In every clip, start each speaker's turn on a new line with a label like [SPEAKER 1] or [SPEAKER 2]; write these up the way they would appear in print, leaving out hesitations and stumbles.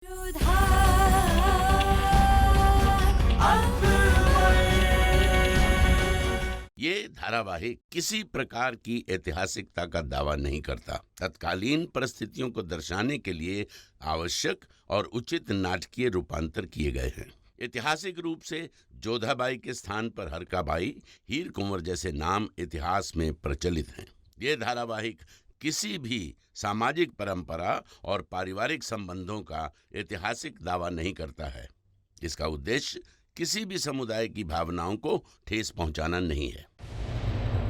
[SPEAKER 1] ये धारावाहिक किसी प्रकार की ऐतिहासिकता का दावा नहीं करता। तत्कालीन परिस्थितियों को दर्शाने के लिए आवश्यक और उचित नाटकीय रूपांतर किए गए हैं। ऐतिहासिक रूप से जोधाबाई के स्थान पर हरकाबाई, हीर कुंवर जैसे नाम इतिहास में प्रचलित हैं। ये धारावाहिक किसी भी सामाजिक परंपरा और पारिवारिक संबंधों का ऐतिहासिक दावा नहीं करता है। इसका उद्देश्य किसी भी समुदाय की भावनाओं को ठेस पहुंचाना नहीं है।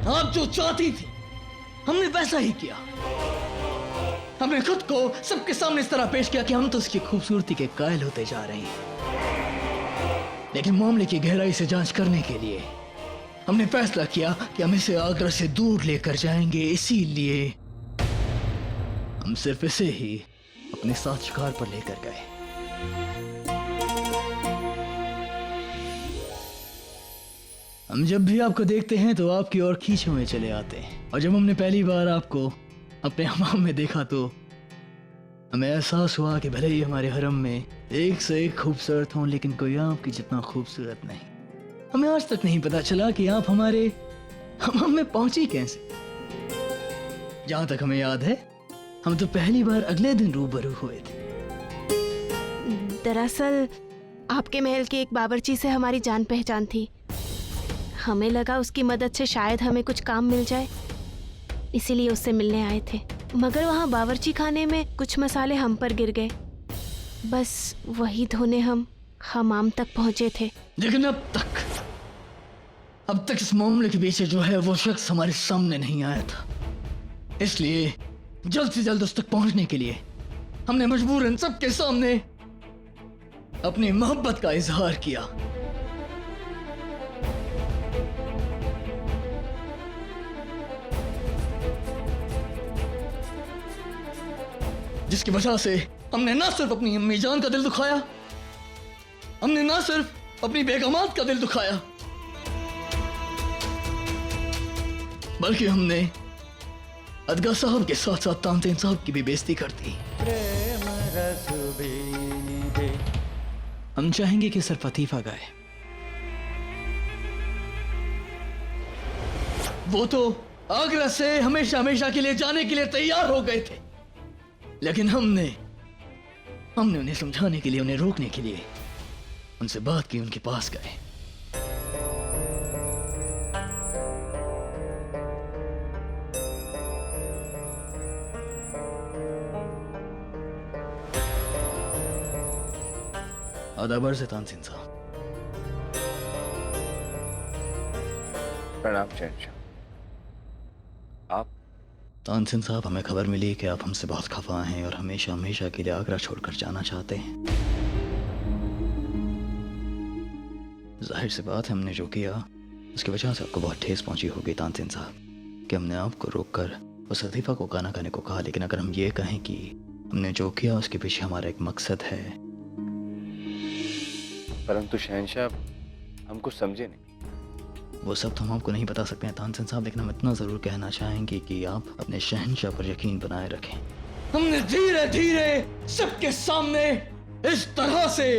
[SPEAKER 2] आप जो चाहती थी हमने वैसा ही किया। हमने खुद को सबके सामने इस तरह पेश किया कि हम तो उसकी खूबसूरती के कायल होते जा रहे हैं। लेकिन मामले की गहराई से जांच करने के लिए हमने फैसला किया कि हम इसे आगरा से दूर लेकर जाएंगे। इसीलिए हम सिर्फ इसे ही अपने साथ शिकार पर लेकर गए। हम जब भी आपको देखते हैं तो आपकी ओर खींचे हुए चले आते हैं, और जब हमने पहली बार आपको अपने हमाम में देखा तो हमें एहसास हुआ कि भले ही हमारे हरम में एक से एक खूबसूरत हों, लेकिन कोई आपकी जितना खूबसूरत नहीं। हमें आज तक नहीं पता चला कि आप हमारे हमाम में पहुंची कैसे। जहां तक हमें याद है हम तो पहली बार अगले दिन रूबरू हुए थे।
[SPEAKER 3] दरअसल आपके महल के एक बावर्ची से हमारी जान पहचान थी। हमें लगा उसकी मदद से शायद हमें कुछ काम मिल जाए, इसीलिए उससे मिलने आए थे। मगर वहाँ बावर्ची खाने में कुछ मसाले हम पर गिर गए। बस वही धोने हम हमाम तक पहुंचे थे।
[SPEAKER 2] लेकिन अब तक इस मामले के पीछे जो है वो शख्स हमारे सामने नहीं आया था। इसलिए जल्द से जल्द उस तक पहुंचने के लिए हमने मजबूरन सबके सामने अपनी मोहब्बत का इजहार किया। जिसकी वजह से हमने ना सिर्फ अपनी अम्मी जान का दिल दुखाया, हमने ना सिर्फ अपनी बेगमात का दिल दुखाया, बल्कि हमने अदगा साहब के साथ साथ तानसेन साहब की भी बेइज्जती कर दी। हम चाहेंगे कि सिर्फ अतीफा गाए। वो तो आगरा से हमेशा हमेशा के लिए जाने के लिए तैयार हो गए थे, लेकिन हमने उन्हें समझाने के लिए, उन्हें रोकने के लिए उनसे बात की, उनके पास गए। आदाबर से तानसेन साहब।
[SPEAKER 4] प्रणाम शहंशाह। आप?
[SPEAKER 2] तानसेन साहब, हमें खबर मिली कि आप हमसे बहुत खफा हैं और हमेशा हमेशा के लिए आगरा छोड़कर जाना चाहते हैं। जाहिर सी बात है, हमने जो किया उसकी वजह से आपको बहुत ठेस पहुंची होगी तानसेन साहब, कि हमने आपको रोककर उस अतीफा को गाना गाने को कहा। लेकिन अगर हम ये कहें कि हमने जो किया उसके पीछे हमारा एक मकसद है।
[SPEAKER 4] परंतु शहंशाह, हम कुछ समझे नहीं।
[SPEAKER 2] वो सब तो हम आपको नहीं बता सकते हैं तानसेन साहब, लेकिन हम इतना जरूर कहना चाहेंगे कि आप अपने शहंशाह पर यकीन बनाए रखें। हमने धीरे धीरे सबके सामने इस तरह से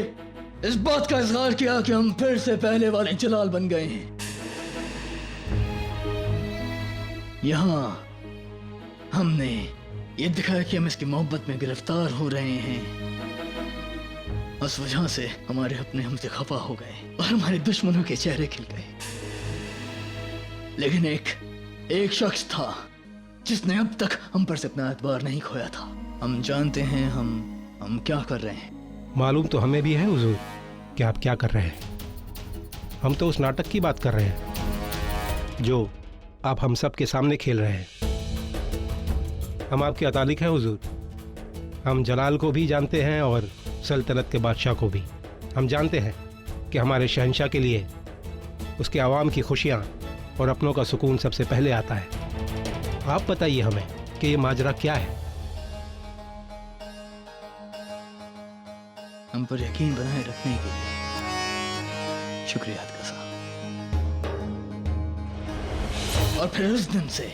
[SPEAKER 2] इस बात का इजहार किया कि हम फिर से पहले वाले जलाल बन गए हैं। यहाँ हमने ये दिखाया कि हम इसकी मोहब्बत में गिरफ्तार हो रहे हैं। उस वजह से हमारे अपने हमसे खफा हो गए और हमारे दुश्मनों के चेहरे खिल गए। लेकिन एक शख्स था जिसने अब तक हम पर से अपना एतबार नहीं खोया था। हम जानते हैं हम क्या कर रहे हैं।
[SPEAKER 5] मालूम तो हमें भी है हुजूर कि आप क्या कर रहे हैं। हम तो उस नाटक की बात कर रहे हैं जो आप हम सब के सामने खेल रहे हैं। हम आपके अतालिक हैं हुजूर। हम जलाल को भी जानते हैं और सल्तनत के बादशाह को भी। हम जानते हैं कि हमारे शहंशाह के लिए उसके आवाम की खुशियाँ और अपनों का सुकून सबसे पहले आता है। आप बताइए हमें कि ये माजरा क्या है।
[SPEAKER 2] हम पर यकीन बनाए रखने के लिए शुक्रिया अदगा साहब। और फिर उस दिन से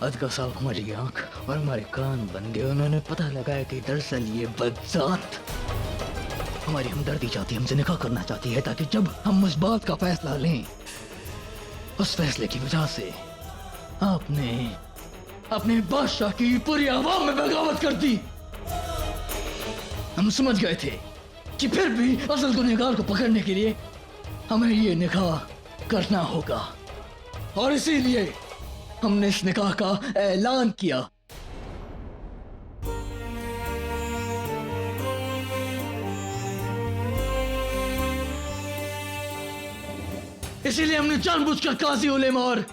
[SPEAKER 2] अदगा साहब हमारी आंख और हमारे कान बन गए। उन्होंने पता लगाया कि दरअसल ये बदजात हमारी हमदर्दी चाहती है, हमसे निकाह करना चाहती है, ताकि जब हम उस बात का फैसला लें, उस फैसले की वजह से आपने अपने बादशाह की पूरी आवाम में बगावत कर दी। हम समझ गए थे कि फिर भी असल गुनहगार को पकड़ने के लिए हमें ये निकाह करना होगा, और इसीलिए हमने इस निकाह का ऐलान किया। इसीलिए हमने जानबूझकर काजी उलेमा और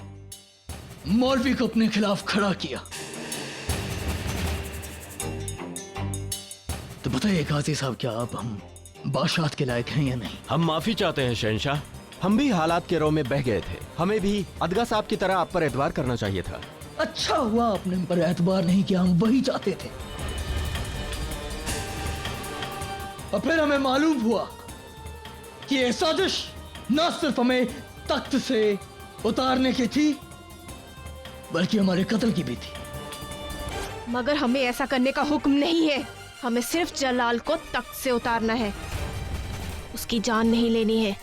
[SPEAKER 2] मौलवी को अपने खिलाफ खड़ा किया। तो बताइए काजी साहब, क्या आप हम बादशाहत के लायक हैं या नहीं?
[SPEAKER 6] हम माफी चाहते हैं शहंशाह, हम भी हालात के रो में बह गए थे। हमें भी अदगा साहब की तरह आप पर एतबार करना चाहिए था।
[SPEAKER 2] अच्छा हुआ आपने हम पर एतबार नहीं किया, हम वही चाहते थे। और फिर हमें मालूम हुआ कि ये साजिश न सिर्फ हमें तख्त से उतारने की थी, बल्कि हमारे कत्ल की भी थी।
[SPEAKER 3] मगर हमें ऐसा करने का हुक्म नहीं है। हमें सिर्फ जलाल को तख्त से उतारना है, उसकी जान नहीं लेनी है।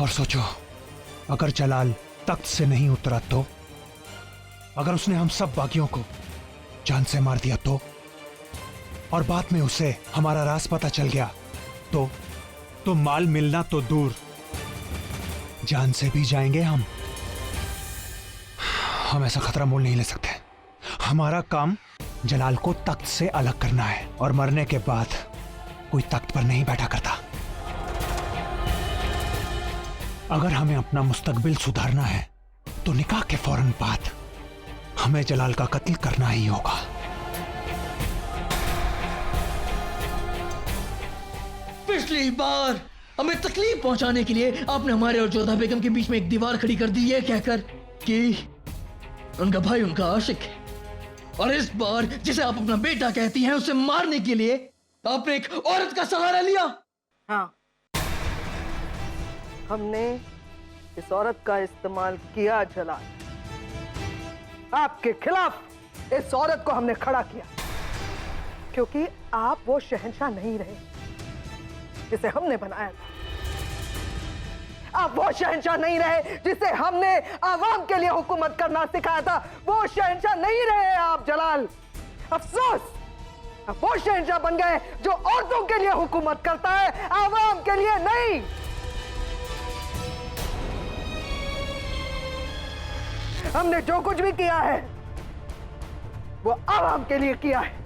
[SPEAKER 7] और सोचो, अगर जलाल तख्त से नहीं उतरा तो, अगर उसने हम सब बागियों को जान से मार दिया तो, और बाद में उसे हमारा राज पता चल गया तो माल मिलना तो दूर, जान से भी जाएंगे हम। हम ऐसा खतरा मोल नहीं ले सकते। हमारा काम जलाल को तख्त से अलग करना है, और मरने के बाद कोई तख्त पर नहीं बैठा करता। अगर हमें अपना मुस्तकबिल सुधारना है तो निकाह के फौरन बाद हमें जलाल का कत्ल करना ही होगा।
[SPEAKER 2] पिछली बार हमें तकलीफ पहुंचाने के लिए आपने हमारे और जोधा बेगम के बीच में एक दीवार खड़ी कर दी, ये कहकर कि उनका भाई उनका आशिक है। और इस बार जिसे आप अपना बेटा कहती हैं, उसे मारने के लिए आपने एक औरत का सहारा लिया।
[SPEAKER 8] हाँ, हमने इस औरत का इस्तेमाल किया जलाल। आपके खिलाफ इस औरत को हमने खड़ा किया, क्योंकि आप वो शहंशाह नहीं रहे जिसे हमने बनाया था। आप वो शहंशाह नहीं रहे जिसे हमने आवाम के लिए हुकूमत करना सिखाया था। वो शहंशाह नहीं रहे आप जलाल। अफसोस, आप वो शहंशाह बन गए जो औरतों के लिए हुकूमत करता है, आवाम के लिए नहीं। हमने जो कुछ भी किया है वो आवाम के लिए किया है।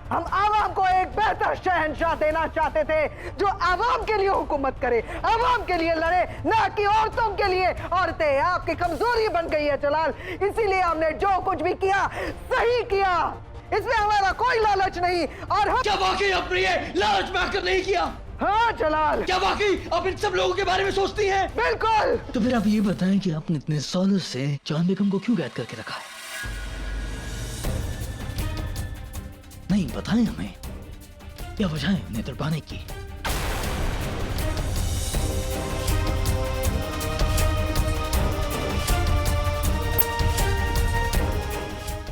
[SPEAKER 8] हम आवाम को एक बेहतर शहंशाह देना चाहते थे जो आवाम के लिए हुकूमत करे, आवाम के लिए लड़े, ना कि औरतों के लिए। औरतें आपकी कमजोरी बन गई है जलाल, इसीलिए हमने जो कुछ भी किया सही किया। इसमें हमारा कोई लालच नहीं। और हम
[SPEAKER 2] क्या वाकई आपने ये लालच में आकर नहीं किया?
[SPEAKER 8] हाँ जलाल,
[SPEAKER 2] क्या वाकई आप इन सब लोगों के बारे में सोचती हैं?
[SPEAKER 8] बिल्कुल।
[SPEAKER 2] तो फिर आप ये बताएं कि आपने इतने सालों से जान बेगम को क्यों कैद करके रखा है? नहीं, बताएं हमें, क्या वजह है उन्हें तड़पाने की?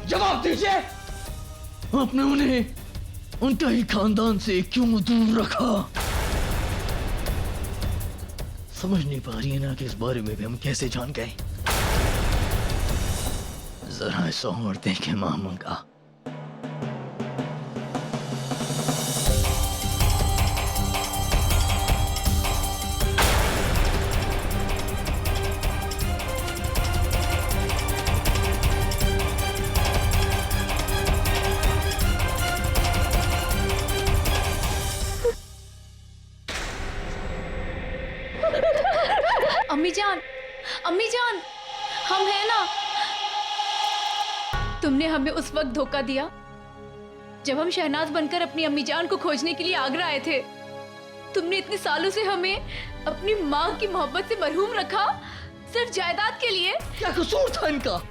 [SPEAKER 2] जवाब दीजिए। आपने उन्हें उनका ही खानदान से क्यों दूर रखा? समझ नहीं पा रही है ना कि इस बारे में भी हम कैसे जान गए। जरा इस और देखें मामून का।
[SPEAKER 9] अम्मी जान, हम हैं ना। तुमने हमें उस वक्त धोखा दिया जब हम शहनाज बनकर अपनी अम्मी जान को खोजने के लिए आगरा आए थे। तुमने इतने सालों से हमें अपनी माँ की मोहब्बत से मरहूम रखा, सिर्फ जायदाद के लिए।
[SPEAKER 2] क्या कसूर था इनका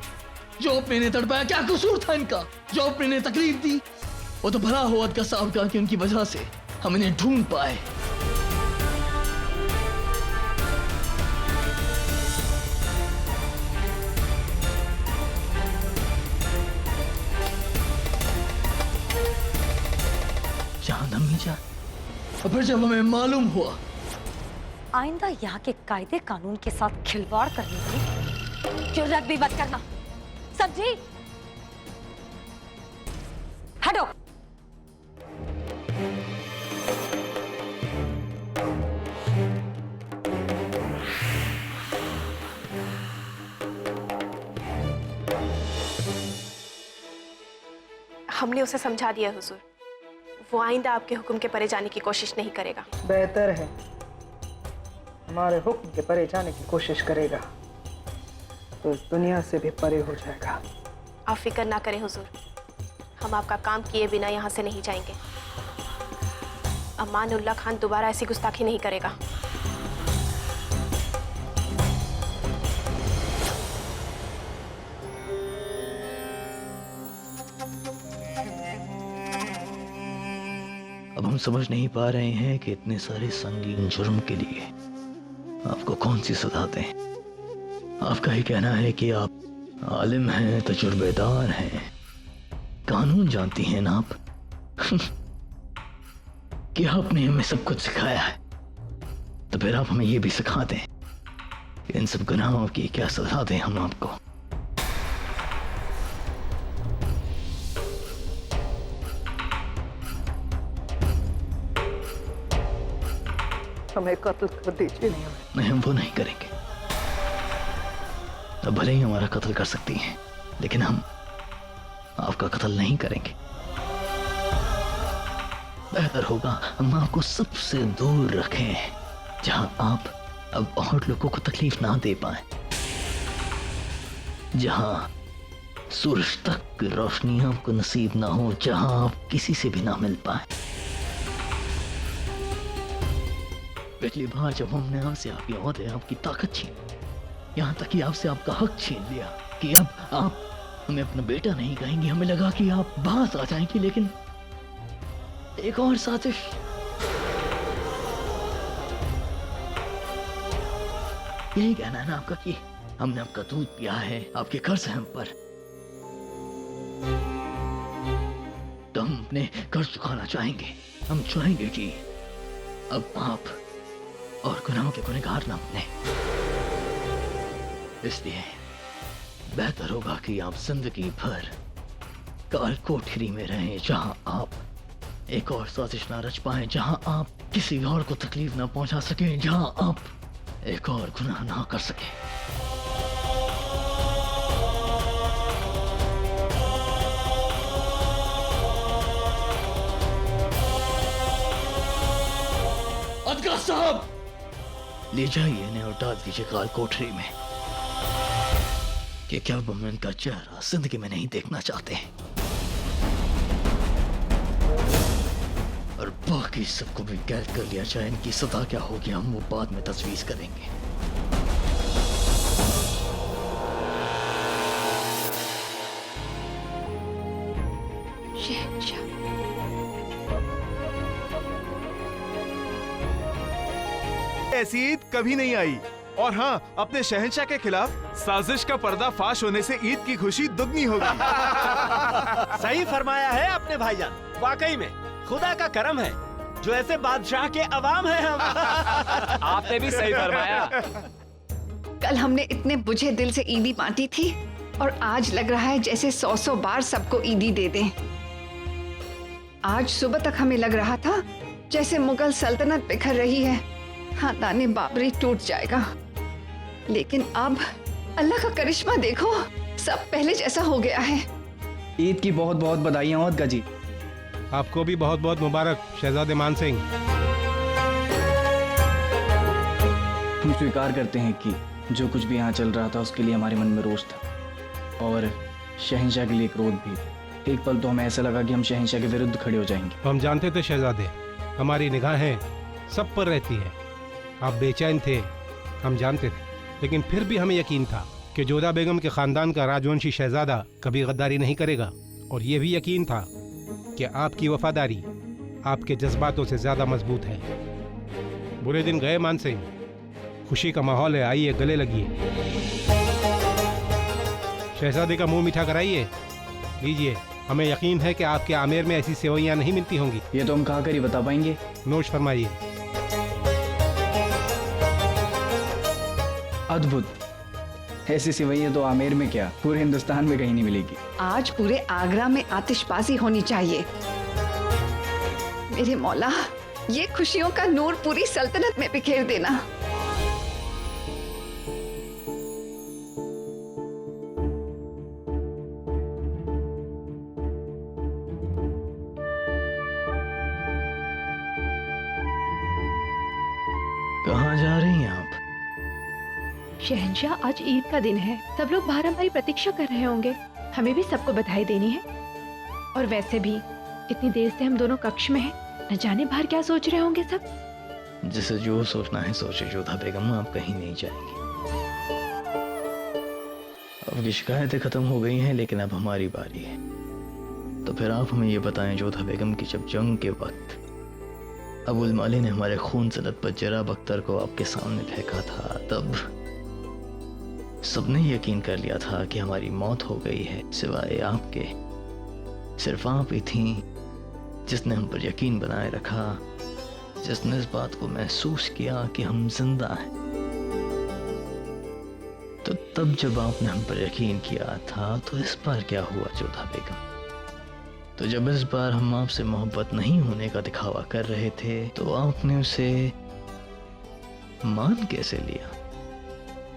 [SPEAKER 2] जो आपने इन्हें तड़पाया? क्या कसूर था इनका जो आपने इन्हें तकलीफ दी? वो तो भला हुआ का साहब का कि उनकी वजह से हम इन्हें ढूंढ पाए। और फिर जब हमें मालूम हुआ,
[SPEAKER 10] आइंदा यहाँ के कायदे कानून के साथ खिलवाड़ करने की जुर्रत भी मत करना, समझी? हटो।
[SPEAKER 3] हमने उसे समझा दिया हुजूर, वो आइंदा आपके हुक्म के परे जाने की कोशिश नहीं करेगा।
[SPEAKER 8] बेहतर है, हमारे हुक्म के परे जाने की कोशिश करेगा तो इस दुनिया से भी परे हो जाएगा।
[SPEAKER 3] आप फिक्र ना करें हुजूर, हम आपका काम किए बिना यहाँ से नहीं जाएंगे। अमानुल्लाह खान दोबारा ऐसी गुस्ताखी नहीं करेगा।
[SPEAKER 2] अब हम समझ नहीं पा रहे हैं कि इतने सारे संगीन जुर्म के लिए आपको कौन सी सजा दें। आपका ही कहना है कि आप आलिम हैं, तजुर्बेदार हैं, कानून जानती हैं ना आप। कि आपने हमें सब कुछ सिखाया है, तो फिर आप हमें ये भी सिखा दें कि इन सब गुनाहों की क्या सजा दें हम आपको।
[SPEAKER 8] हमें कत्ल कर दीजिए।
[SPEAKER 2] नहीं, हम वो नहीं करेंगे। अब भले ही हमारा कत्ल कर सकती हैं, लेकिन हम आपका कत्ल नहीं करेंगे। बेहतर होगा हम आपको सबसे दूर रखें, जहां आप अब और लोगों को तकलीफ ना दे पाए, जहां सूरज तक की रोशनी आपको नसीब ना हो, जहां आप किसी से भी ना मिल पाए। पिछली बार जब हमने आपसे आपकी औहदे, आपकी ताकत छीन, यहाँ तक कि आपसे आपका हक छीन लिया कि अब आप हमें अपना बेटा नहीं कहेंगी, हमें लगा कि आप बाहर आ जाएंगी, लेकिन एक और साजिश। यही कहना है ना आपका कि हमने आपका दूध पिया है, आपके कर्ज है हम पर, तो हम अपने कर्ज चुकाना चाहेंगे। हम चाहेंगे कि अब आप और गुनाहों के गुनहगार ना बने। इसलिए बेहतर होगा कि आप जिंदगी भर काल कोठरी में रहें, जहां आप एक और साजिश ना रच पाएं, जहां आप किसी और को तकलीफ ना पहुंचा सकें, जहां आप एक और गुनाह ना कर सकें। अदगा साहब, ले जाइए इन्हें और डाल दीजिए काल कोठरी में। कि क्या हम इनका चेहरा जिंदगी में नहीं देखना चाहते, और बाकी सबको भी कैद कर लिया जाए। इनकी सजा क्या होगी हम वो बाद में तजवीज करेंगे।
[SPEAKER 11] ऐसी ईद कभी नहीं आई। और हाँ, अपने शहंशाह के खिलाफ साजिश का पर्दाफाश होने से ईद की खुशी दुगनी होगी।
[SPEAKER 6] सही फरमाया है आपने भाईजान, वाकई में खुदा का करम है जो ऐसे बादशाह के अवाम हैं हम।
[SPEAKER 12] आपने भी सही फरमाया।
[SPEAKER 9] कल हमने इतने बुझे दिल से ईदी बांटी थी और आज लग रहा है जैसे 100 बार सबको ईदी दे दें। आज सुबह तक हमें लग रहा था जैसे मुगल सल्तनत बिखर रही है, खानदान बाबरी टूट जाएगा, लेकिन अब अल्लाह का करिश्मा देखो, सब पहले जैसा हो गया है।
[SPEAKER 12] ईद की बहुत बहुत बधाइयाँ अदगा जी।
[SPEAKER 5] आपको भी बहुत बहुत मुबारक शहजादे मान सिंह।
[SPEAKER 12] हम स्वीकार करते हैं कि जो कुछ भी यहाँ चल रहा था उसके लिए हमारे मन में रोष था और शहंशाह के लिए क्रोध भी। एक पल तो हमें ऐसा लगा कि हम शहंशाह के विरुद्ध खड़े हो जाएंगे।
[SPEAKER 5] हम जानते थे शहजादे, हमारी निगाहें सब पर रहती है। आप बेचैन थे, हम जानते थे, लेकिन फिर भी हमें यकीन था कि जोधा बेगम के खानदान का राजवंशी शहजादा कभी गद्दारी नहीं करेगा। और ये भी यकीन था कि आपकी वफादारी आपके जज्बातों से ज्यादा मजबूत है। बुरे दिन गए मान सिंह, खुशी का माहौल है, आइए गले लगिए। शहजादे का मुंह मीठा कराइए, लीजिए। हमें यकीन है कि आपके आमेर में ऐसी सेवइयां नहीं मिलती होंगी।
[SPEAKER 12] ये तो हम कहा कर ही बता पाएंगे।
[SPEAKER 5] नोश फरमाइए।
[SPEAKER 12] अद्भुत, ऐसी सेवइयां तो आमेर में क्या पूरे हिंदुस्तान में कहीं नहीं मिलेगी।
[SPEAKER 13] आज पूरे आगरा में आतिशबाजी होनी चाहिए। मेरे मौला, ये खुशियों का नूर पूरी सल्तनत में बिखेर देना।
[SPEAKER 2] कहाँ जा रही हैं आप?
[SPEAKER 9] शहंशाह, आज ईद का दिन है, सब लोग बाहर हमारी प्रतीक्षा कर रहे होंगे। हमें भी सबको बधाई देनी है। और वैसे भी इतनी देर से हम दोनों कक्ष में हैं, न जाने बाहर क्या सोच रहे होंगे सब।
[SPEAKER 2] जिसे जो सोचना है सोचे जोधा बेगम, आप कहीं नहीं जाएंगी। आपकी शिकायतें खत्म हो गई हैं, लेकिन अब हमारी बारी है। तो फिर आप हमें ये बताएं जोधा बेगम कि जब जंग के वक्त अबुल माली ने हमारे खून से लथपथ जराब अख्तर को आपके सामने फेंका था, तब सबने यकीन कर लिया था कि हमारी मौत हो गई है, सिवाय आपके। सिर्फ आप ही थी जिसने हम पर यकीन बनाए रखा, जिसने इस बात को महसूस किया कि हम जिंदा हैं। तो तब जब आपने हम पर यकीन किया था, तो इस बार क्या हुआ जोधा बेगम? तो जब इस बार हम आपसे मोहब्बत नहीं होने का दिखावा कर रहे थे, तो आपने उसे मान कैसे लिया?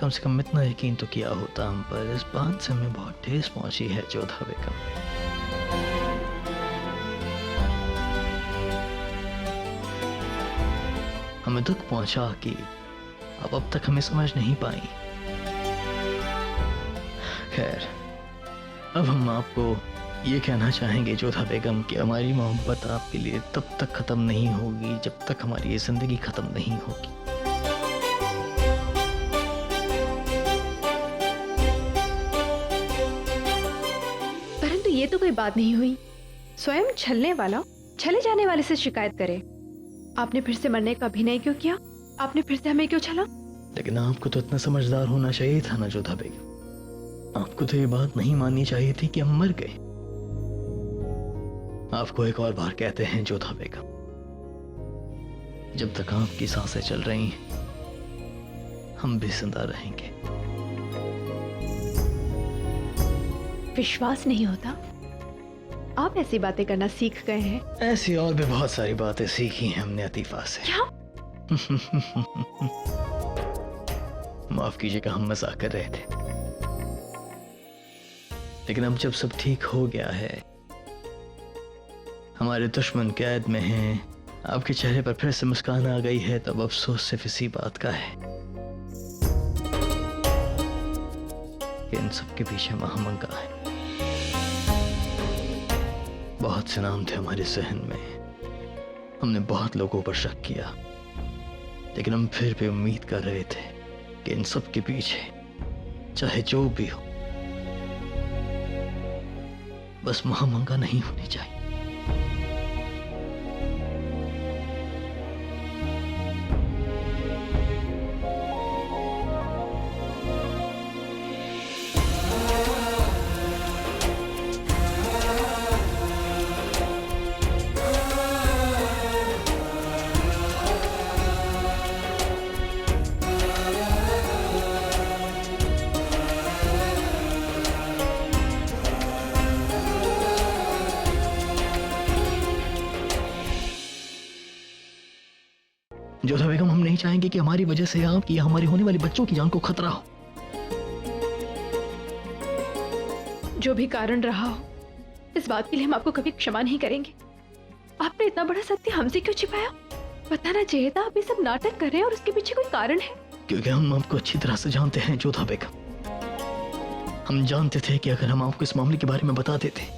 [SPEAKER 2] कम से कम इतना यकीन तो किया होता हम पर। इस बात से हमें बहुत ठेस पहुंची है जोधा बेगम। हमें दुख पहुंचा कि आप अब तक हमें समझ नहीं पाई। खैर, अब हम आपको ये कहना चाहेंगे जोधा बेगम कि हमारी मोहब्बत आपके लिए तब तक खत्म नहीं होगी जब तक हमारी ये जिंदगी खत्म नहीं होगी।
[SPEAKER 9] परंतु ये तो कोई बात नहीं हुई। स्वयं छलने वाला छले जाने वाले से शिकायत करे। आपने फिर से मरने का अभिनय क्यों किया? आपने फिर से हमें क्यों छला?
[SPEAKER 2] लेकिन आपको तो इतना समझदार होना चाहिए था ना जोधा बेगम। आपको तो ये बात नहीं माननी चाहिए थी कि हम मर गए। आपको एक और बार कहते हैं जोधा बेगम, जब तक आपकी सांसें चल रही हैं, हम भी जिंदा रहेंगे।
[SPEAKER 9] विश्वास नहीं होता? आप ऐसी बातें करना सीख गए हैं।
[SPEAKER 2] ऐसी और भी बहुत सारी बातें सीखी हैं हमने अतीफा से।
[SPEAKER 9] क्या?
[SPEAKER 2] माफ कीजिएगा, हम मजाक कर रहे थे। लेकिन अब जब सब ठीक हो गया है, हमारे दुश्मन कैद में हैं, आपके चेहरे पर फिर से मुस्कान आ गई है, तब अफसोस सिर्फ इसी बात का है कि इन सब के पीछे महामंगा है। बहुत से नाम थे हमारे जहन में, हमने बहुत लोगों पर शक किया, लेकिन हम फिर भी उम्मीद कर रहे थे कि इन सब के पीछे चाहे जो भी हो, बस महामंगा नहीं होनी चाहिए। जोधा बेगम, हम नहीं चाहेंगे कि हमारी वजह से आपकी या हमारी होने वाली बच्चों की जान को खतरा हो।
[SPEAKER 9] जो भी कारण रहा हो, इस बात के लिए हम आपको कभी क्षमा नहीं करेंगे। आपने इतना बड़ा सत्य हमसे क्यों छिपाया? बताना चाहिए था आप ये सब नाटक कर रहे हैं और उसके पीछे कोई कारण है।
[SPEAKER 2] क्योंकि हम आपको अच्छी तरह से जानते हैं जोधा बेगम। हम जानते थे कि अगर हम आपको इस मामले के बारे में बता देते,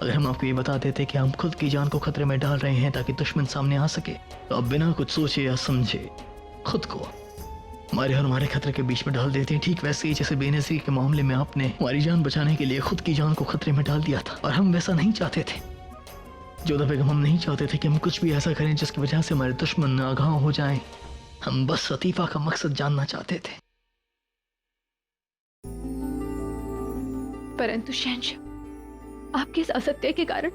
[SPEAKER 2] अगर हम आपको ये बता देते कि हम खुद की जान को खतरे में डाल रहे हैं ताकि दुश्मन सामने आ सके, तो आप बिना कुछ सोचे या समझे खुद को हमारे और हमारे खतरे के बीच में डाल देते हैं। ठीक वैसे ही जैसे बेनज़ीर के मामले में आपने हमारी जान बचाने के लिए खुद की जान को खतरे में डाल दिया था, और हम वैसा नहीं चाहते थे। जोधा बेगम, हम नहीं चाहते थे कि हम कुछ भी ऐसा करें जिसकी वजह से हमारे दुश्मन आगाह हो जाएं। हम बस अतीफा का मकसद जानना चाहते थे।
[SPEAKER 9] परंतु शहंशाह, आपके इस असत्य के कारण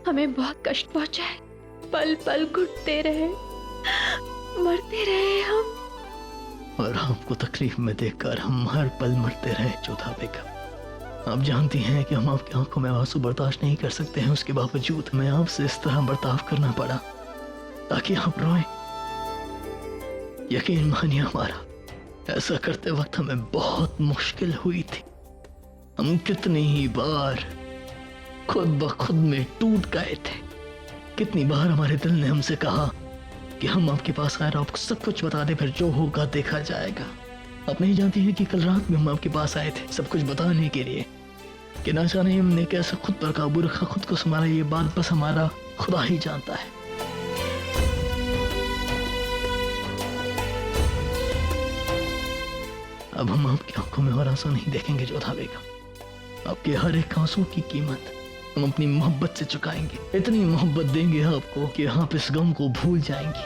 [SPEAKER 9] हमें बहुत कष्ट पहुंचा है। पल पल घुटते रहे, मरते रहे हम।
[SPEAKER 2] और आपको तकलीफ में देखकर हम हर पल मरते रहे जोधा बेगम। आप जानती हैं कि हम आपकी आंखों में आंसू बर्दाश्त नहीं कर सकते हैं, उसके बावजूद हमें आपसे इस तरह बर्ताव करना पड़ा ताकि आप रोएं। यकीन मानिए हमारा, ऐसा करते वक्त हमें बहुत मुश्किल हुई थी। हम कितनी ही बार खुद ब खुद में टूट गए थे। कितनी बार हमारे दिल ने हमसे कहा कि हम आपके पास आए और आपको सब कुछ बता दे, फिर जो होगा देखा जाएगा। आप नहीं जानती हैं कि कल रात में हम आपके पास आए थे सब कुछ बताने के लिए कि ना जाने हमने कैसे खुद पर काबू रखा, खुद को संभाला, ये बात बस हमारा खुदा ही जानता है। अब हम आपकी आंखों में और आंसू नहीं देखेंगे जोधा बेगम। आपके हर एक आंसू की कीमत हम अपनी मोहब्बत से चुकाएंगे। इतनी मोहब्बत देंगे आपको कि आप इस गम को भूल जाएंगी।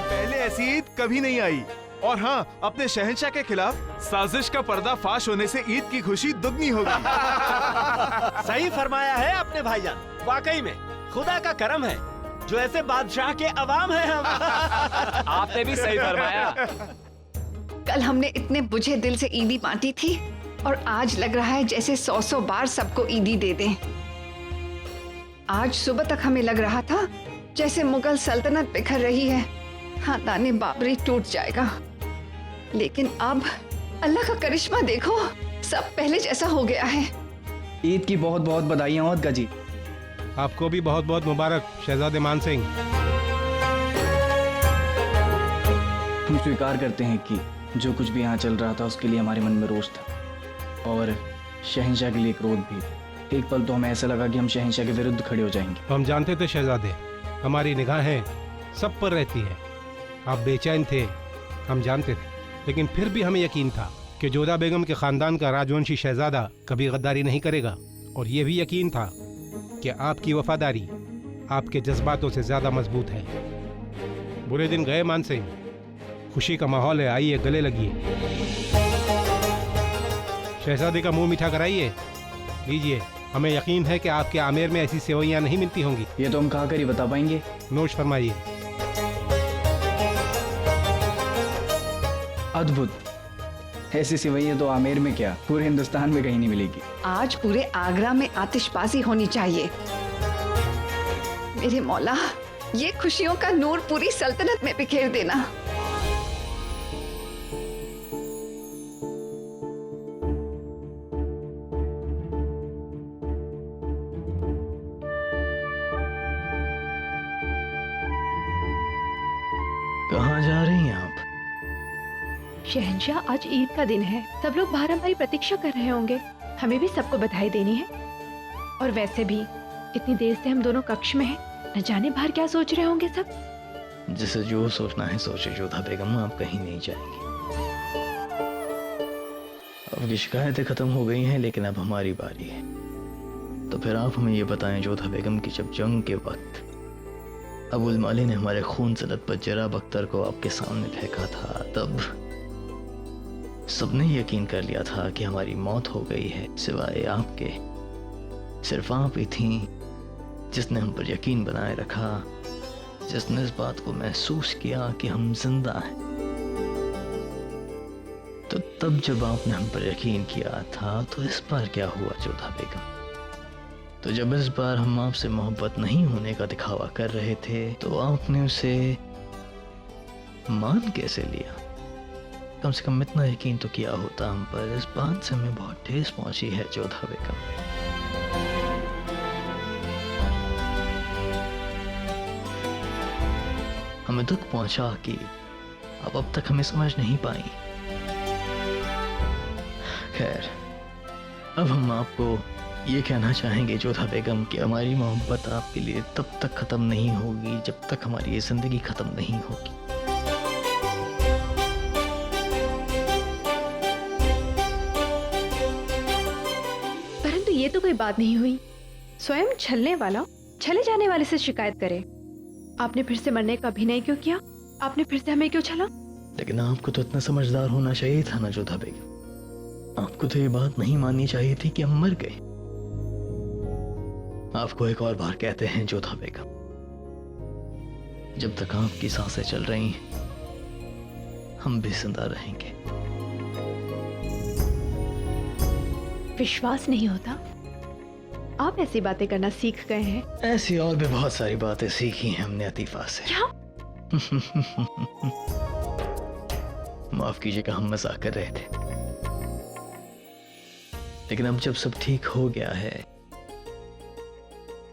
[SPEAKER 11] पहले ऐसी ईद कभी नहीं आई। और हाँ, अपने शहंशाह के खिलाफ साजिश का पर्दा फाश होने से ईद की खुशी दुगनी होगी।
[SPEAKER 6] सही फरमाया है आपने भाईजान। वाकई में खुदा का करम है जो ऐसे बादशाह के अवाम हैं हम।
[SPEAKER 12] आपने भी सही फरमाया।
[SPEAKER 13] कल हमने इतने बुझे दिल से ईदी बांटी थी और आज लग रहा है जैसे 100 बार सबको ईदी दे दें। आज सुबह तक हमें लग रहा था जैसे मुगल सल्तनत बिखर रही है, खानदान बाबरी टूट जाएगा। लेकिन अब अल्लाह का करिश्मा देखो, सब पहले जैसा हो गया है।
[SPEAKER 12] ईद की बहुत बहुत बधाइयाँ औदगा जी।
[SPEAKER 5] आपको भी बहुत बहुत मुबारक शहजादे मान सिंह।
[SPEAKER 12] हम स्वीकार करते हैं कि जो कुछ भी यहाँ चल रहा था उसके लिए हमारे मन में रोष था और शहंशाह के लिए क्रोध भी। एक पल तो हमें ऐसा लगा कि हम शहंशाह के विरुद्ध खड़े हो जाएंगे।
[SPEAKER 5] हम जानते थे शहजादे, हमारी निगाहें सब पर रहती है। आप बेचैन थे, हम जानते थे, लेकिन फिर भी हमें यकीन था कि जोधा बेगम के खानदान का राजवंशी शहजादा कभी गद्दारी नहीं करेगा। और यह भी यकीन था कि आपकी वफादारी आपके जज्बातों से ज्यादा मजबूत है। बुरे दिन गए मान सिंह, खुशी का माहौल है, आइए गले लगिए। शहजादे का मुंह मीठा कराइए, लीजिए। हमें यकीन है कि आपके आमेर में ऐसी सेवैयां नहीं मिलती होंगी।
[SPEAKER 12] ये तो हम कहा कर ही बता पाएंगे।
[SPEAKER 5] नोश फरमाइए।
[SPEAKER 12] अद्भुत, ऐसी सेवैयां तो आमेर में क्या पूरे हिंदुस्तान में कहीं नहीं मिलेगी।
[SPEAKER 13] आज पूरे आगरा में आतिशबाजी होनी चाहिए। मेरे मौला, ये खुशियों का नूर पूरी सल्तनत में बिखेर देना।
[SPEAKER 2] कहाँ जा रही हैं आप?
[SPEAKER 9] शहंशाह, आज ईद का दिन है, सब लोग बाहर हमारी प्रतीक्षा कर रहे होंगे। हमें भी सबको बधाई देनी है। और वैसे भी इतनी देर से हम दोनों कक्ष में हैं, न जाने बाहर क्या सोच रहे होंगे सब।
[SPEAKER 2] जिसे जो सोचना है सोचे जोधा बेगम, आप कहीं नहीं जाएंगी। आपकी शिकायतें खत्म हो गई हैं, लेकिन अब हमारी बारी है। तो फिर आप हमें ये बताएं जोधा बेगम कि जब जंग के वक्त अबुल माली ने हमारे खून से लथपथ जराब अख्तर को आपके सामने फेंका था, तब सबने यकीन कर लिया था कि हमारी मौत हो गई है, सिवाय आपके। सिर्फ आप ही थी जिसने हम पर यकीन बनाए रखा, जिसने इस बात को महसूस किया कि हम जिंदा हैं। तो तब जब आपने हम पर यकीन किया था, तो इस बार क्या हुआ जोधा बेगम? तो जब इस बार हम आपसे मोहब्बत नहीं होने का दिखावा कर रहे थे, तो आपने उसे मान कैसे लिया? कम से कम इतना यकीन तो किया होता हम पर। इस बात से हमें बहुत ठेस पहुंची है जोधा बेगम। हमें दुख पहुंचा कि आप अब तक हमें समझ नहीं पाई। खैर, अब हम आपको ये कहना चाहेंगे जोधा बेगम कि हमारी मोहब्बत आपके लिए तब तक खत्म नहीं होगी जब तक हमारी ये जिंदगी खत्म नहीं होगी।
[SPEAKER 9] परंतु ये तो कोई बात नहीं हुई। स्वयं छलने वाला छले जाने वाले से शिकायत करे, आपने फिर से मरने का अभिनय क्यों किया? आपने फिर से हमें क्यों छला?
[SPEAKER 2] लेकिन आपको तो इतना समझदार होना चाहिए था ना जोधा बेगम। आपको तो ये बात नहीं माननी चाहिए थी कि हम मर गए। आपको एक और बार कहते हैं जोधा बेगम, जब तक आपकी सांसें चल रही हैं हम भी जिंदा रहेंगे।
[SPEAKER 9] विश्वास नहीं होता? आप ऐसी बातें करना सीख गए हैं?
[SPEAKER 2] ऐसी और भी बहुत सारी बातें सीखी हैं हमने अतीफा से।
[SPEAKER 9] क्या?
[SPEAKER 2] माफ कीजिएगा, हम मजाक कर रहे थे। लेकिन अब जब सब ठीक हो गया है,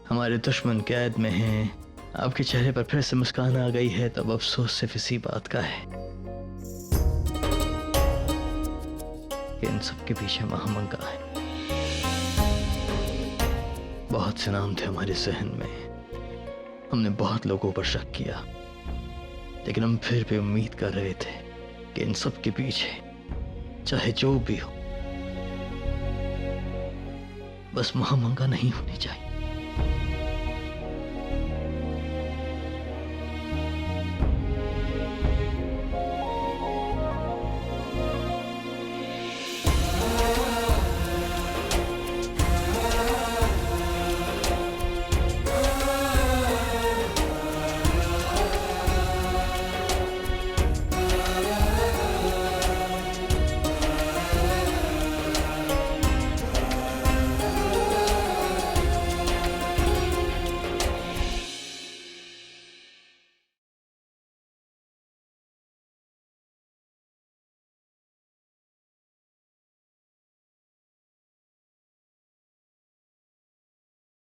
[SPEAKER 2] हमारे दुश्मन कैद में हैं, आपके चेहरे पर फिर से मुस्कान आ गई है, तब अफसोस सिर्फ इसी बात का है कि इन सब के पीछे महामंगा है। बहुत से नाम थे हमारे जहन में, हमने बहुत लोगों पर शक किया, लेकिन हम फिर भी उम्मीद कर रहे थे कि इन सब के पीछे चाहे जो भी हो, बस महामंगा नहीं होनी चाहिए।